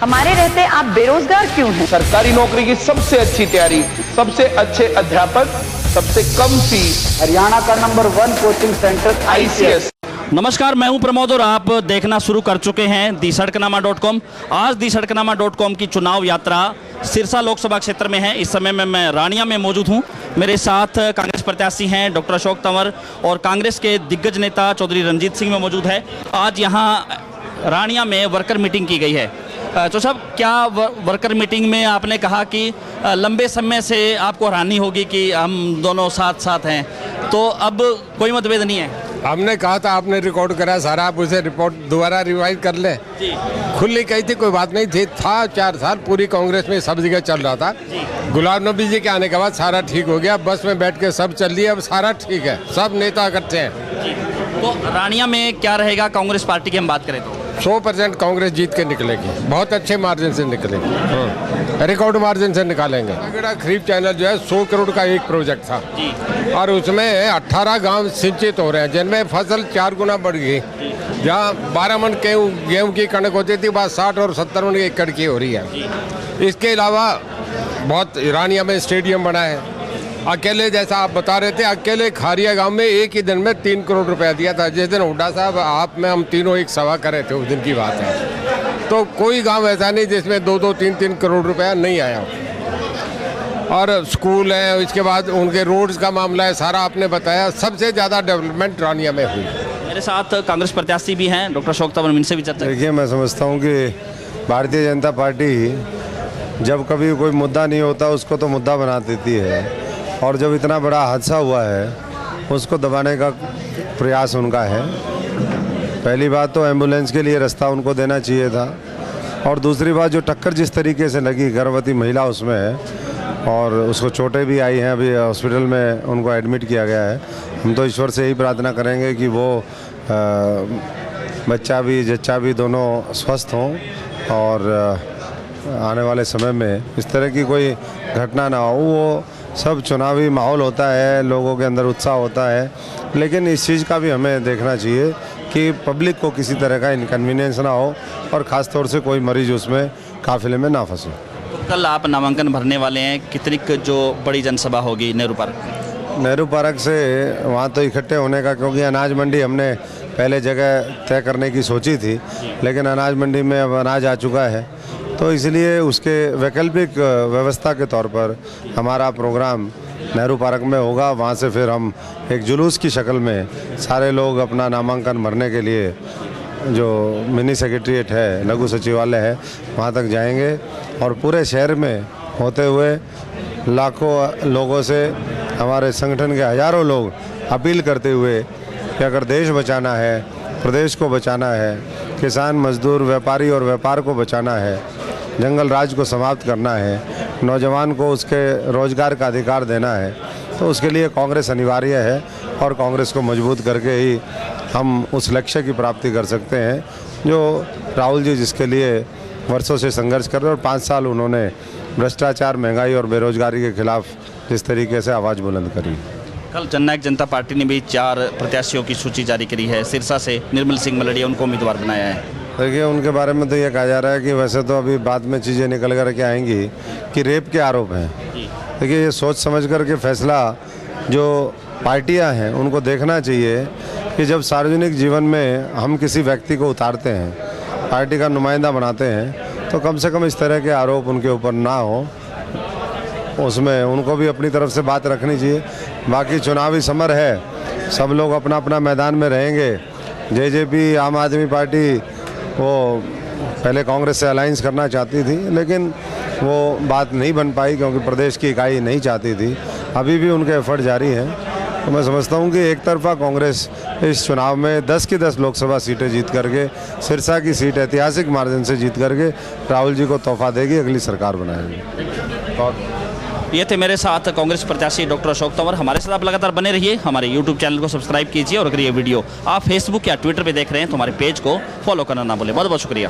हमारे रहते आप बेरोजगार क्यों हैं? सरकारी नौकरी की सबसे अच्छी तैयारी, सबसे अच्छे अध्यापक, सबसे कम फीस, हरियाणा का नंबर 1 कोचिंग सेंटर ICS। नमस्कार, मैं हूं प्रमोद और आप देखना शुरू कर चुके हैं दी सड़कनामा.com। आज दी सड़कनामा.com की चुनाव यात्रा सिरसा लोकसभा क्षेत्र में है। इस समय मैं रानिया में मौजूद हूं। मेरे साथ कांग्रेस प्रत्याशी हैं डॉक्टर अशोक तंवर और कांग्रेस के दिग्गज नेता चौधरी रंजीत सिंह में मौजूद है। आज यहां रानिया में वर्कर मीटिंग की गई है। तो साहब, क्या वर्कर मीटिंग में आपने कहा कि लंबे समय से आपको हैरानी होगी कि हम दोनों साथ साथ हैं, तो अब कोई मतभेद नहीं है? हमने कहा था, आपने रिकॉर्ड करा सारा, आप उसे रिपोर्ट दोबारा रिवाइज कर ले। खुली कही थी, कोई बात नहीं थी। था 4 साल पूरी कांग्रेस में सब जगह चल रहा था। गुलाम नबी जी के आने के बाद सारा ठीक हो गया। बस में बैठ के सब चल लिया, अब सारा ठीक है, सब नेता इकट्ठे हैं। तो रानिया में क्या रहेगा कांग्रेस पार्टी की हम बात करें तो? 100% कांग्रेस जीत के निकलेगी, बहुत अच्छे मार्जिन से निकलेगी, रिकॉर्ड मार्जिन से निकालेंगे। खरीफ चैनल जो है 100 करोड़ का एक प्रोजेक्ट था और उसमें 18 गांव सिंचित हो रहे हैं, जिनमें फसल 4 गुना बढ़ गई। जहाँ 12 मन गेहूँ की कणक होती थी, वहाँ 60 और 70 मन एकड़ की हो रही है। इसके अलावा बहुत रानिया में स्टेडियम बना है। अकेले, जैसा आप बता रहे थे, अकेले खारिया गांव में एक ही दिन में 3 करोड़ रुपया दिया था। जिस दिन हुड्डा साहब आप में हम तीनों एक सभा कर रहे थे, उस दिन की बात है। तो कोई गांव ऐसा नहीं जिसमें 2-2, 3-3 करोड़ रुपया नहीं आया। और स्कूल है, इसके बाद उनके रोड्स का मामला है, सारा आपने बताया। सबसे ज़्यादा डेवलपमेंट रानिया में हुई। मेरे साथ कांग्रेस प्रत्याशी भी हैं डॉक्टर अशोक तंवर, इनसे भी चर्चा। देखिए, मैं समझता हूँ कि भारतीय जनता पार्टी जब कभी कोई मुद्दा नहीं होता उसको तो मुद्दा बना देती है, और जब इतना बड़ा हादसा हुआ है उसको दबाने का प्रयास उनका है। पहली बात तो एम्बुलेंस के लिए रास्ता उनको देना चाहिए था, और दूसरी बात जो टक्कर जिस तरीके से लगी, गर्भवती महिला उसमें है और उसको चोटें भी आई हैं, अभी हॉस्पिटल में उनको एडमिट किया गया है। हम तो ईश्वर से यही प्रार्थना करेंगे कि वो बच्चा भी जच्चा भी दोनों स्वस्थ हों और आने वाले समय में इस तरह की कोई घटना ना हो। वो सब चुनावी माहौल होता है, लोगों के अंदर उत्साह होता है, लेकिन इस चीज़ का भी हमें देखना चाहिए कि पब्लिक को किसी तरह का इनकन्वीनियंस ना हो और ख़ास तौर से कोई मरीज उसमें काफिले में ना फंसे। तो कल आप नामांकन भरने वाले हैं, कितनी जो बड़ी जनसभा होगी नेहरू पार्क? नेहरू पार्क से वहाँ तो इकट्ठे होने का, क्योंकि अनाज मंडी हमने पहले जगह तय करने की सोची थी, लेकिन अनाज मंडी में अब अनाज आ चुका है, तो इसलिए उसके वैकल्पिक व्यवस्था के तौर पर हमारा प्रोग्राम नेहरू पार्क में होगा। वहाँ से फिर हम एक जुलूस की शक्ल में सारे लोग अपना नामांकन भरने के लिए जो मिनी सेक्रेटरीट है, लघु सचिवालय है, वहाँ तक जाएंगे और पूरे शहर में होते हुए लाखों लोगों से, हमारे संगठन के हज़ारों लोग अपील करते हुए कि अगर देश बचाना है, प्रदेश को बचाना है, किसान, मजदूर, व्यापारी और व्यापार को बचाना है, जंगल राज को समाप्त करना है, नौजवान को उसके रोजगार का अधिकार देना है, तो उसके लिए कांग्रेस अनिवार्य है और कांग्रेस को मजबूत करके ही हम उस लक्ष्य की प्राप्ति कर सकते हैं जो राहुल जी जिसके लिए वर्षों से संघर्ष कर रहे हैं। और 5 साल उन्होंने भ्रष्टाचार, महंगाई और बेरोजगारी के खिलाफ जिस तरीके से आवाज़ बुलंद करी। कल जननायक जनता पार्टी ने भी 4 प्रत्याशियों की सूची जारी करी है। सिरसा से निर्मल सिंह मलड़िया उनको उम्मीदवार बनाया है। देखिए, उनके बारे में तो ये कहा जा रहा है कि वैसे तो अभी बाद में चीज़ें निकल कर के आएंगी कि रेप के आरोप हैं। देखिए, ये सोच समझ कर के फैसला जो पार्टियां हैं उनको देखना चाहिए कि जब सार्वजनिक जीवन में हम किसी व्यक्ति को उतारते हैं, पार्टी का नुमाइंदा बनाते हैं, तो कम से कम इस तरह के आरोप उनके ऊपर ना हो, उसमें उनको भी अपनी तरफ से बात रखनी चाहिए। बाकी चुनावी समर है, सब लोग अपना अपना मैदान में रहेंगे। जेजेपी, आम आदमी पार्टी वो पहले कांग्रेस से अलायंस करना चाहती थी, लेकिन वो बात नहीं बन पाई क्योंकि प्रदेश की इकाई नहीं चाहती थी। अभी भी उनके एफर्ट जारी हैं। तो मैं समझता हूँ कि एक तरफा कांग्रेस इस चुनाव में 10 की 10 लोकसभा सीटें जीत करके, सिरसा की सीट ऐतिहासिक मार्जिन से जीत करके राहुल जी को तोहफा देगी, अगली सरकार बनाएगी। ये थे मेरे साथ कांग्रेस प्रत्याशी डॉक्टर अशोक तंवर। हमारे साथ आप लगातार बने रहिए, हमारे YouTube चैनल को सब्सक्राइब कीजिए और अगर ये वीडियो आप फेसबुक या ट्विटर पे देख रहे हैं तो हमारे पेज को फॉलो करना ना भूलें। बहुत बहुत शुक्रिया।